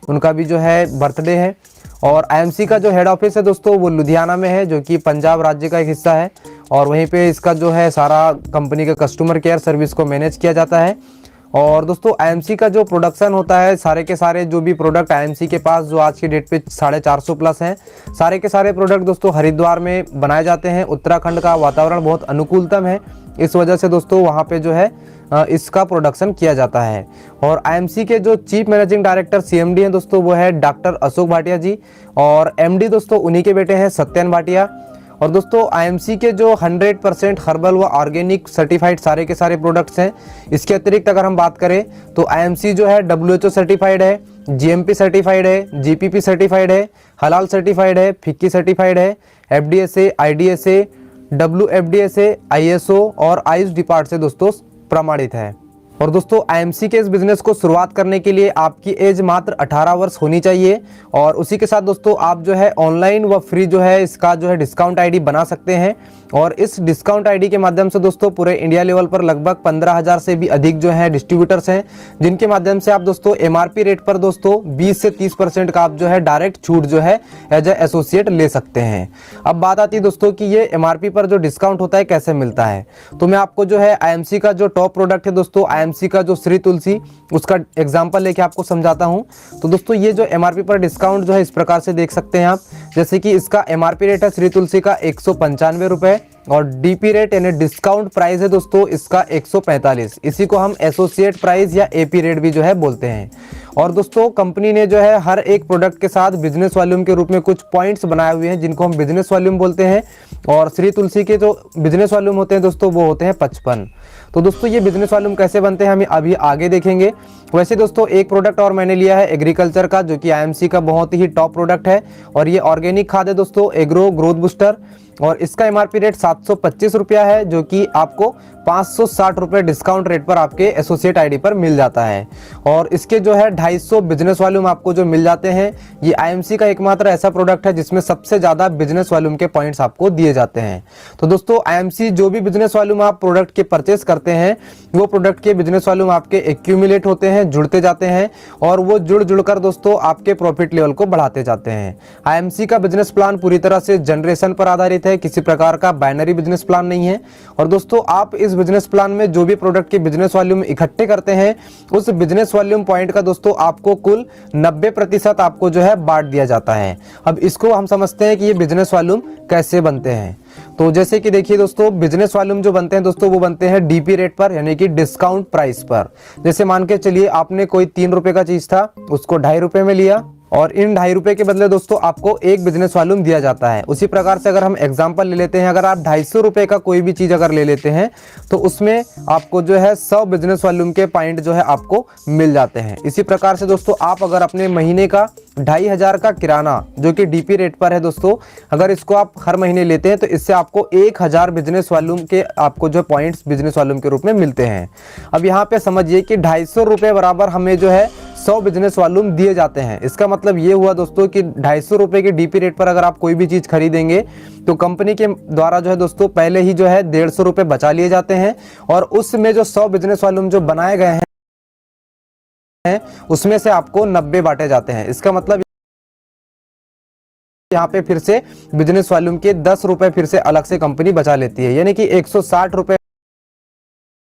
उनका भी जो है बर्थडे है। और आईएमसी का जो हेड ऑफिस है दोस्तों वो लुधियाना में है, जो कि पंजाब राज्य का एक हिस्सा है। और वहीं पे इसका जो है सारा कंपनी का कस्टमर केयर सर्विस को मैनेज किया जाता है। और दोस्तों आईएमसी का जो प्रोडक्शन होता है, सारे के सारे जो भी प्रोडक्ट आईएमसी के पास जो आज की डेट पे 450 प्लस हैं, सारे के सारे प्रोडक्ट दोस्तों हरिद्वार में बनाए जाते हैं। उत्तराखंड का वातावरण बहुत अनुकूलतम है, इस वजह से दोस्तों वहाँ पे जो है इसका प्रोडक्शन किया जाता है। और आईएमसी के जो चीफ मैनेजिंग डायरेक्टर सीएमडी हैं दोस्तों वो है डॉक्टर अशोक भाटिया जी, और एमडी दोस्तों उन्हीं के बेटे हैं सत्यन भाटिया। और दोस्तों आईएमसी के जो 100% हर्बल व ऑर्गेनिक सर्टिफाइड सारे के सारे प्रोडक्ट्स हैं। इसके अतिरिक्त अगर हम बात करें तो आईएमसी जो है WHO सर्टिफाइड है, जीएमपी सर्टिफाइड है, जीपीपी सर्टिफाइड है, हलाल सर्टिफाइड है, फिक्की सर्टिफाइड है, एफडीएसए, आईडीएसए, WFDSA, ISO और आयुष डिपार्ट से दोस्तों प्रमाणित है। और दोस्तों आईएमसी के इस बिजनेस को शुरुआत करने के लिए आपकी एज मात्र 18 वर्ष होनी चाहिए। और उसी के साथ दोस्तों आप जो है ऑनलाइन व फ्री जो है इसका जो है डिस्काउंट आईडी बना सकते हैं। और इस डिस्काउंट आईडी के माध्यम से दोस्तों पूरे इंडिया लेवल पर लगभग 15,000 से भी अधिक जो है डिस्ट्रीब्यूटर्स हैं, जिनके माध्यम से आप दोस्तों एमआरपी रेट पर दोस्तों 20 से 30% का आप जो है डायरेक्ट छूट जो है एज ए एसोसिएट ले सकते हैं। अब बात आती है दोस्तों कि ये एमआरपी पर जो डिस्काउंट होता है कैसे मिलता है। तो मैं आपको जो है आईएमसी का जो टॉप प्रोडक्ट है दोस्तों, आईएमसी का जो श्री तुलसी, उसका एग्जांपल लेके आपको समझाता हूं। तो दोस्तों ये जो एमआरपी पर डिस्काउंट जो है इस प्रकार से देख सकते हैं आप, जैसे कि इसका एमआरपी रेट है श्री तुलसी का 195 रुपए, और डीपी रेट यानी डिस्काउंट प्राइस है दोस्तों इसका 145। इसी को हम एसोसिएट प्राइस या एपी रेट भी जो है बोलते हैं। और दोस्तों कंपनी ने जो है हर एक प्रोडक्ट के साथ बिजनेस वॉल्यूम के रूप में कुछ पॉइंट्स बनाए हुए हैं, जिनको हम बिजनेस वॉल्यूम बोलते हैं। और श्री तुलसी के जो बिजनेस वॉल्यूम होते हैं दोस्तों वो होते हैं 55। तो दोस्तों ये बिजनेस वॉल्यूम कैसे बनते हैं हम अभी आगे देखेंगे। वैसे दोस्तों एक प्रोडक्ट और मैंने लिया है एग्रीकल्चर का, जो कि आईएमसी का बहुत ही टॉप प्रोडक्ट है, और ये ऑर्गेनिक खाद है दोस्तों, एग्रो ग्रोथ बूस्टर। और इसका एमआरपी रेट 725 रुपया है, जो कि आपको 560 रुपये डिस्काउंट रेट पर आपके एसोसिएट आईडी पर मिल जाता है। और इसके जो है 250 बिजनेस वॉल्यूम आपको जो मिल जाते हैं। ये आईएमसी का एकमात्र ऐसा प्रोडक्ट है जिसमें सबसे ज्यादा बिजनेस वॉल्यूम के पॉइंट्स आपको दिए जाते हैं। तो दोस्तों आईएमसी जो भी बिजनेस वॉल्यूम आप प्रोडक्ट के परचेस करते हैं, वो प्रोडक्ट के बिजनेस वॉल्यूम आपके एक्यूमुलेट होते हैं, जुड़ते जाते हैं, और वो जुड़ जुड़कर दोस्तों आपके प्रॉफिट लेवल को बढ़ाते जाते हैं। आईएमसी का बिजनेस प्लान पूरी तरह से जनरेशन पर आधारित है, किसी प्रकार का बाइनरी बिजनेस प्लान नहीं है। और दोस्तों आप इस बिजनेस प्लान में जो भी प्रोडक्ट के बिजनेस वॉल्यूम इकट्ठे करते हैं, उस बिजनेस वॉल्यूम पॉइंट का दोस्तों आपको कुल 90% आपको जो है बांट दिया जाता है। अब इसको हम समझते हैं कि ये बिजनेस वॉल्यूम कैसे बनते हैं। तो जैसे कि देखिए दोस्तों बिजनेस वॉल्यूम जो बनते हैं दोस्तों वो बनते हैं डीपी रेट पर, यानी कि डिस्काउंट प्राइस पर। जैसे मान के चलिए आपने कोई 3 रुपए का चीज था, उसको 2.5 रुपए में लिया, और इन 2.5 रुपए के बदले दोस्तों आपको एक बिजनेस वॉल्यूम दिया जाता है। उसी प्रकार से अगर हम एग्जांपल ले लेते हैं, अगर आप 250 रुपए का कोई भी चीज अगर ले लेते हैं तो उसमें आपको जो है 100 बिजनेस वॉल्यूम के पॉइंट जो है आपको मिल जाते हैं। इसी प्रकार से दोस्तों आप अगर अपने महीने का 2,500 का किराना जो कि डीपी रेट पर है दोस्तों, अगर इसको आप हर महीने लेते हैं तो इससे आपको 1000 बिजनेस वॉल्यूम के आपको जो पॉइंट्स बिजनेस वॉल्यूम के रूप में मिलते हैं। अब यहाँ पे समझिए कि 250 रुपए बराबर हमें जो है 100 बिजनेस वॉल्यूम दिए जाते हैं। इसका मतलब ये हुआ दोस्तों कि 250 रुपए के डीपी रेट पर अगर आप कोई भी चीज खरीदेंगे तो कंपनी के द्वारा जो है दोस्तों पहले ही जो है 150 रुपए बचा लिए जाते हैं, और उसमें जो 100 बिजनेस वॉल्यूम जो बनाए गए हैं उसमें से आपको 90 बांटे जाते हैं। इसका मतलब यहाँ पे फिर से बिजनेस वॉल्यूम के 10 रुपए फिर से अलग से कंपनी बचा लेती है, यानी कि 160 रुपए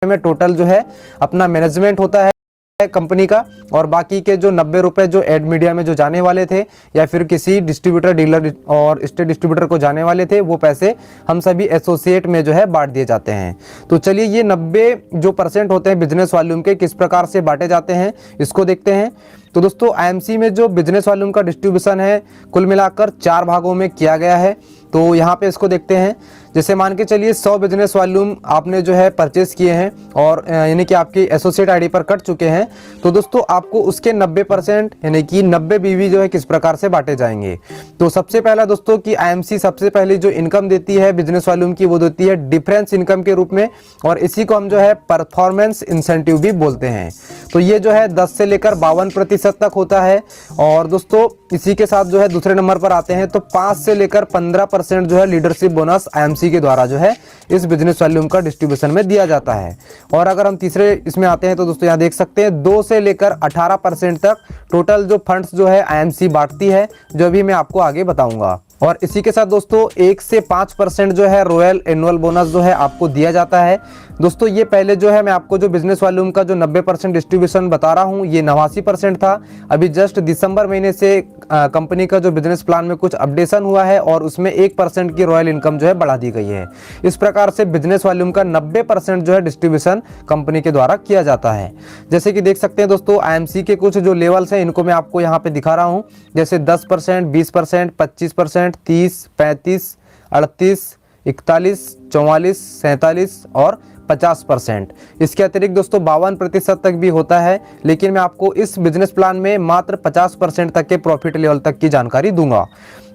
में टोटल जो है अपना मैनेजमेंट होता है कंपनी का। और बाकी के जो 90 रुपए जो एड मीडिया में जो जाने वाले थे, या फिर किसी डिस्ट्रीब्यूटर डीलर और स्टेट डिस्ट्रीब्यूटर को जाने वाले थे, वो पैसे हम सभी एसोसिएट में जो है बांट दिए जाते हैं। तो चलिए ये 90 जो % होते हैं बिजनेस वॉल्यूम के किस प्रकार से बांटे जाते हैं इसको देखते हैं। तो दोस्तों आईएमसी में जो बिजनेस वॉल्यूम का डिस्ट्रीब्यूशन है कुल मिलाकर 4 भागों में किया गया है। तो यहाँ पे इसको देखते हैं। जैसे मान के चलिए 100 बिजनेस वॉल्यूम आपने जो है परचेस किए हैं, और यानी कि आपकी एसोसिएट आईडी पर कट चुके हैं, तो दोस्तों आपको उसके 90% यानी कि 90 बीवी जो है किस प्रकार से बांटे जाएंगे। तो सबसे पहला दोस्तों कि आईएमसी सबसे पहले जो इनकम देती है बिजनेस वॉल्यूम की, वो देती है डिफरेंस इनकम के रूप में, और इसी को हम जो है परफॉर्मेंस इंसेंटिव भी बोलते हैं। तो ये जो है 10 से लेकर 52% तक होता है। और दोस्तों इसी के साथ जो है दूसरे नंबर पर आते हैं तो 5 से लेकर 15% 50% जो है लीडरशिप बोनस आईएमसी के द्वारा जो है इस बिजनेस वॉल्यूम का डिस्ट्रीब्यूशन में दिया जाता है। और अगर हम तीसरे इसमें आते हैं तो दोस्तों यहाँ देख सकते हैं 2 से लेकर 18% तक टोटल जो फंड्स जो है आईएमसी बांटती है, जो अभी मैं आपको आगे बताऊंगा। और इसी के साथ दोस्तों 1 से 5% जो है रॉयल एनुअल बोनस जो है आपको दिया जाता है। दोस्तों ये पहले जो है मैं आपको जो बिजनेस वॉल्यूम का जो 90% डिस्ट्रीब्यूशन बता रहा हूँ ये 89% था। अभी जस्ट दिसंबर महीने से कंपनी का जो बिजनेस प्लान में कुछ अपडेशन हुआ है और उसमें 1% की रॉयल इनकम जो है बढ़ा दी गई है। इस प्रकार से बिजनेस वॉल्यूम का 90% जो है डिस्ट्रीब्यूशन कंपनी के द्वारा किया जाता है। जैसे कि देख सकते हैं दोस्तों आईएमसी के कुछ जो लेवल्स हैं इनको मैं आपको यहाँ पे दिखा रहा हूँ, जैसे 10%, 20%, 25%, 30, 35, 38, 41, 44, 47 और 50%। इसके अतिरिक्त दोस्तों 52% तक भी होता है, लेकिन मैं आपको इस बिजनेस प्लान में मात्र 50% तक के प्रॉफिट लेवल तक की जानकारी दूंगा।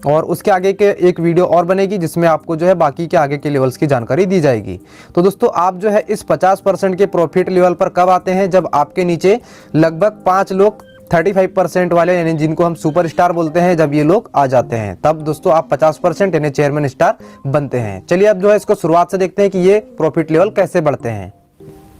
और उसके आगे के एक वीडियो और बनेगी जिसमें आपको जो है बाकी के आगे के लेवल्स की जानकारी दी जाएगी। तो दोस्तों आप जो है इस 50% के प्रॉफिट लेवल पर कब आते हैं, जब आपके नीचे लगभग 5 लोग 35% वाले यानी जिनको हम सुपर स्टार बोलते हैं, जब ये लोग आ जाते हैं तब दोस्तों आप 50% यानी चेयरमैन स्टार बनते हैं। चलिए अब जो है इसको शुरुआत से देखते हैं कि ये प्रॉफिट लेवल कैसे बढ़ते हैं।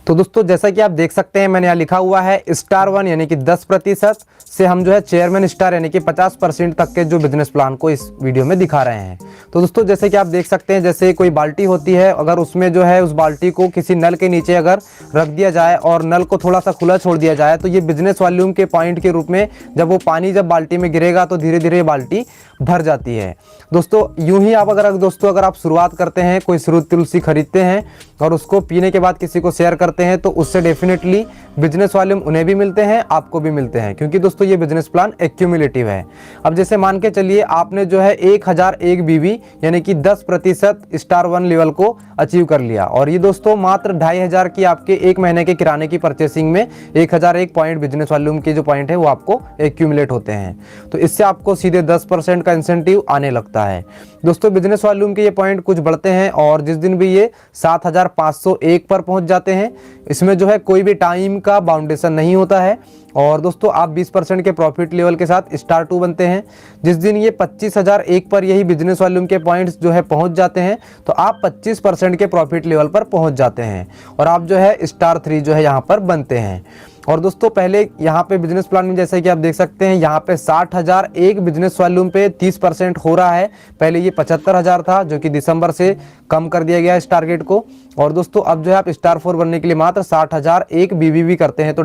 तो दोस्तों जैसा कि आप देख सकते हैं मैंने यहाँ लिखा हुआ है स्टार 1 यानी कि 10% से हम जो है चेयरमैन स्टार यानी कि 50% तक के जो बिजनेस प्लान को इस वीडियो में दिखा रहे हैं। तो दोस्तों जैसे कि आप देख सकते हैं, जैसे कोई बाल्टी होती है, अगर उसमें जो है उस बाल्टी को किसी नल के नीचे अगर रख दिया जाए और नल को थोड़ा सा खुला छोड़ दिया जाए तो ये बिजनेस वॉल्यूम के पॉइंट के रूप में जब वो पानी जब बाल्टी में गिरेगा तो धीरे धीरे बाल्टी भर जाती है। दोस्तों यूं ही आप अगर आप शुरुआत करते हैं, कोई श्रुत तुलसी खरीदते हैं और उसको पीने के बाद किसी को शेयर करते हैं तो उससे डेफिनेटली बिजनेस वॉल्यूम उन्हें भी मिलते हैं, आपको भी मिलते हैं, क्योंकि दोस्तों ये बिजनेस प्लान एक्यूमुलेटिव है। अब जैसे मान के चलिए आपने जो है 1001 बीवी यानी कि 10% स्टार 1 लेवल को अचीव कर लिया और ये दोस्तों मात्र 2500 की आपके एक महीने के किराने की परचेसिंग में 1001 पॉइंट बिजनेस वॉल्यूम के जो पॉइंट है वो आपको एक्यूमुलेट होते हैं। तो इससे आपको सीधे 10% का इंसेंटिव आने लगता है। दोस्तों बिजनेस वॉल्यूम के ये पॉइंट कुछ बढ़ते हैं और जिस दिन भी ये 7501 पर पहुंच जाते हैं, इसमें जो है कोई भी टाइम का बाउंडेशन नहीं होता है और दोस्तों आप 20% के प्रॉफिट लेवल के साथ स्टार 2 बनते हैं। जिस दिन ये 25001 पर यही बिजनेस वॉल्यूम के पॉइंट्स जो है पहुंच जाते हैं तो आप 25% के प्रॉफिट लेवल पर पहुंच जाते हैं और आप जो है स्टार 3 जो है यहाँ पर बनते हैं। और दोस्तों पहले यहाँ पे बिजनेस प्लान में जैसे कि आप देख सकते हैं यहाँ पे 60,001 बिजनेस वॉल्यूम पे 30% हो रहा है। पहले ये 75,000 था जो कि दिसंबर से कम कर दिया गया इस टारगेट को। और दोस्तों अब जो है आप स्टार 4 बनने के लिए मात्र 60,001 बीबीबी करते हैं तो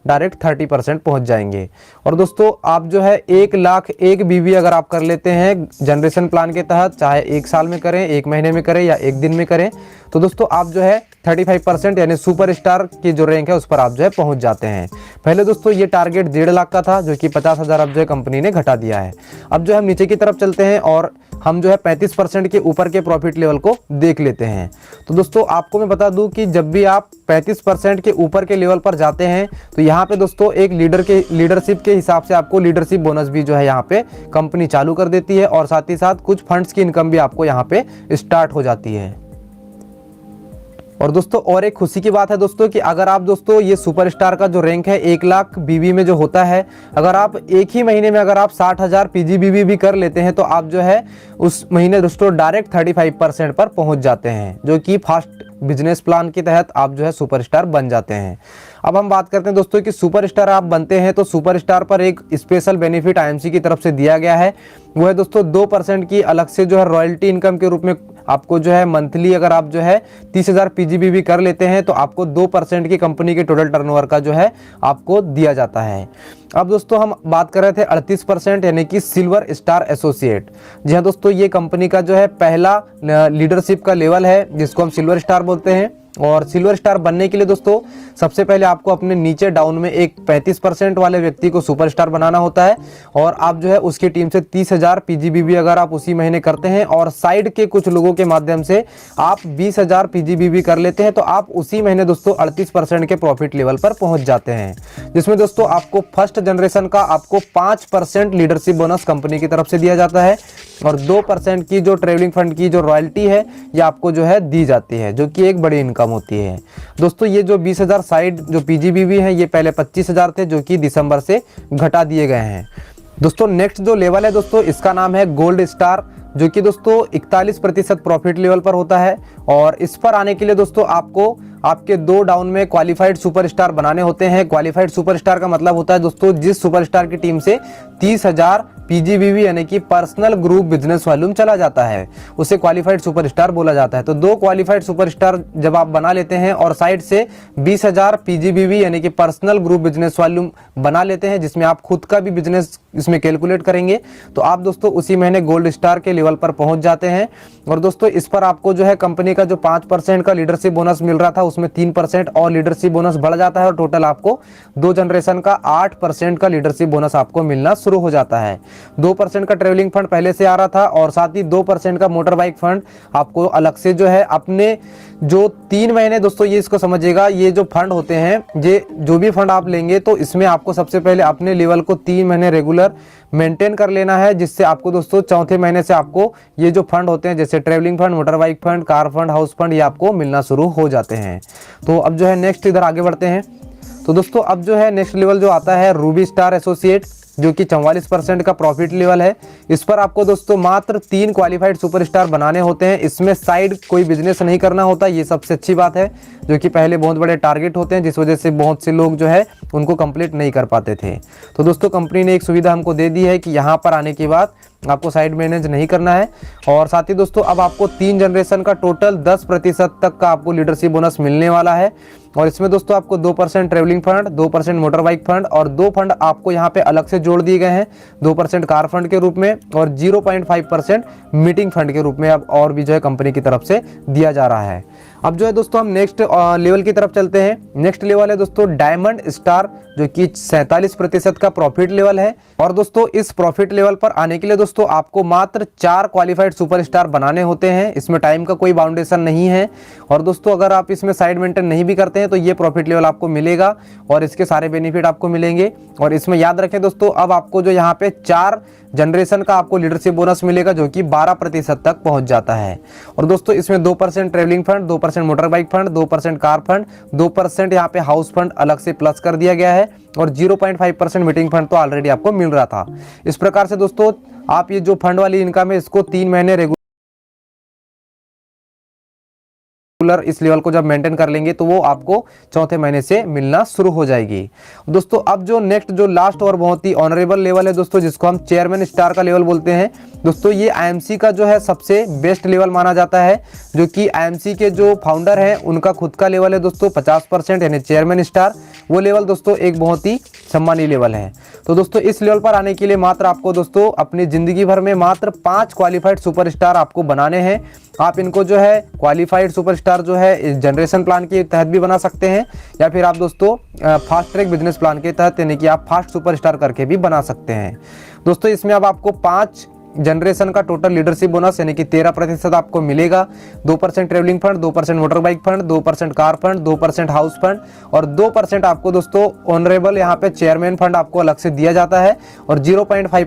डायरेक्ट 30% पहुंच जाएंगे। और दोस्तों आप जो है 1,01,000 बीवी अगर आप कर लेते हैं जनरेशन प्लान के तहत, चाहे 1 साल में करें, 1 महीने में करें या 1 दिन में करें, तो दोस्तों आप जो है 35% यानी सुपर स्टार की जो रैंक है उस पर आप जो है पहुंच जाते हैं। पहले दोस्तों ये टारगेट 1.5 लाख का था जो कि 50,000 अब जो है कंपनी ने घटा दिया है। अब जो है हम नीचे की तरफ चलते हैं और हम जो है 35% के ऊपर के प्रॉफिट लेवल को देख लेते हैं। तो दोस्तों आपको मैं बता दूं कि जब भी आप 35% के ऊपर के लेवल पर जाते हैं तो यहाँ पे दोस्तों एक लीडरशिप के हिसाब से आपको लीडरशिप बोनस भी जो है यहाँ पे कंपनी चालू कर देती है और साथ ही साथ कुछ फंड्स की इनकम भी आपको यहाँ पे स्टार्ट हो जाती है। और दोस्तों और एक खुशी की बात है दोस्तों कि अगर आप दोस्तों ये सुपरस्टार का जो रैंक है 1 लाख बीवी में जो होता है, अगर आप एक ही महीने में अगर आप 60,000 पीजीबीवी भी कर लेते हैं तो आप जो है उस महीने दोस्तों डायरेक्ट 35% पर पहुंच जाते हैं, जो कि फास्ट बिजनेस प्लान के तहत आप जो है सुपरस्टार बन जाते हैं। अब हम बात करते हैं दोस्तों कि सुपरस्टार आप बनते हैं तो सुपरस्टार पर एक स्पेशल बेनिफिट आईएमसी की तरफ से दिया गया है। वो है दोस्तों 2% की अलग से जो है रॉयल्टी इनकम के रूप में आपको जो है मंथली अगर आप जो है 30,000 पीजीबीवी कर लेते हैं तो आपको 2% की कंपनी के टोटल टर्नओवर का जो है आपको दिया जाता है। अब दोस्तों हम बात कर रहे थे 38% यानी कि सिल्वर स्टार एसोसिएट। जी हाँ दोस्तों, ये कंपनी का जो है पहला लीडरशिप का लेवल है जिसको हम सिल्वर स्टार बोलते हैं। और सिल्वर स्टार बनने के लिए दोस्तों सबसे पहले आपको अपने नीचे डाउन में एक 35% वाले व्यक्ति को सुपरस्टार बनाना होता है और आप जो है उसकी टीम से 30,000 पीजीबीवी अगर आप उसी महीने करते हैं और साइड के कुछ लोगों के माध्यम से आप 20,000 पीजीबीवी कर लेते हैं तो आप उसी महीने दोस्तों 38% के प्रॉफिट लेवल पर पहुंच जाते हैं, जिसमें दोस्तों आपको फर्स्ट जनरेशन का आपको 5% लीडरशिप बोनस कंपनी की तरफ से दिया जाता है और 2% की जो ट्रेवलिंग फंड की जो रॉयल्टी है ये आपको जो है दी जाती है, जो कि एक बड़ी इनकम होती है। दोस्तों ये जो 20,000 साइड जो पीजीबीवी हैं ये पहले 25,000 थे जो कि दिसंबर से घटा दिए गए हैं। दोस्तों नेक्स्ट जो लेवल है दोस्तों इसका नाम है गोल्ड स्टार जो कि दोस्तों 41% प्रॉफिट लेवल पर होता है। और इस पर आने के लिए दोस्तों आपको आपके 2 डाउन में क्वालिफाइड सुपरस्टार बनाने होते हैं। क्वालिफाइड सुपरस्टार का मतलब होता है दोस्तों जिस सुपरस्टार की टीम से 30,000 पीजीबीवी यानी कि पर्सनल ग्रुप बिजनेस वॉल्यूम चला जाता है, उसे क्वालिफाइड सुपरस्टार बोला जाता है। तो 2 क्वालिफाइड सुपरस्टार जब आप बना लेते हैं और साइड से 20,000 पीजीबीवी यानी कि पर्सनल ग्रुप बिजनेस वॉल्यूम बना लेते हैं, जिसमें आप खुद का भी बिजनेस इसमें कैलकुलेट करेंगे, तो आप दोस्तों उसी महीने गोल्ड स्टार के लेवल पर पहुंच जाते हैं। और दोस्तों इस पर आपको जो है कंपनी का जो 5% का लीडरशिप बोनस मिल रहा था उसमें 3% और लीडरशिप बोनस बढ़ जाता है और टोटल आपको 2 जनरेशन का 8% का लीडरशिप बोनस आपको मिलना शुरू हो जाता है। 2% का ट्रेवलिंग फंड पहले से आ रहा था और साथ ही 2% का मोटर बाइक फंड आपको अलग से जो है अपने जो 3 महीने दोस्तों ये इसको समझिएगा, ये जो फंड होते हैं, ये जो भी फंड आप लेंगे तो इसमें आपको सबसे पहले अपने लेवल को 3 महीने रेगुलर मेंटेन कर लेना है, जिससे आपको दोस्तों चौथे महीने से आपको ये जो फंड होते हैं जैसे travelling fund, motor bike fund, car fund, house fund, ये आपको मिलना शुरू हो जाते हैं। तो अब जो है नेक्स्ट इधर आगे बढ़ते हैं। तो दोस्तों अब जो है नेक्स्ट लेवल जो आता है रूबी स्टार एसोसिएट, जो कि 44% का प्रॉफिट लेवल है। इस पर आपको दोस्तों मात्र 3 क्वालिफाइड सुपरस्टार बनाने होते हैं। इसमें साइड कोई बिजनेस नहीं करना होता, ये सबसे अच्छी बात है, जो कि पहले बहुत बड़े टारगेट होते हैं जिस वजह से बहुत से लोग जो है उनको कंप्लीट नहीं कर पाते थे। तो दोस्तों कंपनी ने एक सुविधा हमको दे दी है कि यहाँ पर आने के बाद आपको साइड मैनेज नहीं करना है। और साथ ही दोस्तों अब आपको 3 जनरेशन का टोटल 10% तक का आपको लीडरशिप बोनस मिलने वाला है। और इसमें दोस्तों आपको 2% travelling fund, 2% motor bike fund और 2 फंड आपको यहाँ पे अलग से जोड़ दिए गए हैं, 2% कार फंड के रूप में और 0.5% मीटिंग फंड के रूप में अब और भी जो है कंपनी की तरफ से दिया जा रहा है। अब जो है दोस्तों हम नेक्स्ट लेवल की तरफ चलते हैं। नेक्स्ट लेवल है दोस्तों डायमंड स्टार, जो कि 47% का प्रॉफिट लेवल है। और दोस्तों इस प्रॉफिट लेवल पर आने के लिए दोस्तों आपको मात्र 4 क्वालिफाइड सुपरस्टार बनाने होते हैं। इसमें टाइम का कोई बाउंडेशन नहीं है। और दोस्तों अगर आप इसमें साइड मेंटेन नहीं भी करते हैं तो ये प्रॉफिट लेवल आपको मिलेगा और इसके सारे बेनिफिट आपको मिलेंगे। और इसमें याद रखें दोस्तों अब आपको जो यहाँ पे 4 जनरेशन का आपको लीडरशिप बोनस मिलेगा, जो कि 12% तक पहुंच जाता है। और दोस्तों इसमें 2% travelling fund, 2% motor bike fund, 2% car fund, 2% यहाँ पे हाउस फंड अलग से प्लस कर दिया गया है और 0.5% मीटिंग फंड तो ऑलरेडी आपको मिल रहा था। इस प्रकार से दोस्तों आप ये जो फंड वाली इनकम है इसको 3 महीने रेगुलर इस लेवल को जब मेंटेन कर लेंगे तो वो आपको चौथे महीने से मिलना शुरू हो जाएगी। दोस्तों अब जो नेक्स्ट जो लास्ट और बहुत ही ऑनरेबल लेवल है दोस्तों, जिसको हम चेयरमैन स्टार का लेवल बोलते हैं दोस्तों, ये आईएमसी का जो है सबसे बेस्ट लेवल माना जाता है, जो कि आईएमसी के जो फाउंडर हैं उनका खुद का लेवल है दोस्तों 50% यानी चेयरमैन स्टार। वो लेवल दोस्तों एक बहुत ही सम्मानीय लेवल है। तो दोस्तों इस लेवल पर आने के लिए मात्र आपको दोस्तों अपनी जिंदगी भर में मात्र 5 क्वालिफाइड सुपरस्टार आपको बनाने हैं। आप इनको जो है क्वालिफाइड सुपरस्टार जो है इस जनरेशन प्लान के तहत भी बना सकते हैं, या फिर आप दोस्तों फास्ट ट्रैक बिजनेस प्लान के तहत यानी कि आप फास्ट सुपरस्टार करके भी बना सकते हैं। दोस्तों इसमें अब आपको 5 जनरेशन का टोटल लीडरशिप बोनस यानी कि 13% आपको मिलेगा। 2% travelling fund, 2% motor bike fund, 2% car fund, 2% house fund और 2% आपको दोस्तों ऑनरेबल यहाँ पे चेयरमैन फंड आपको अलग से दिया जाता है और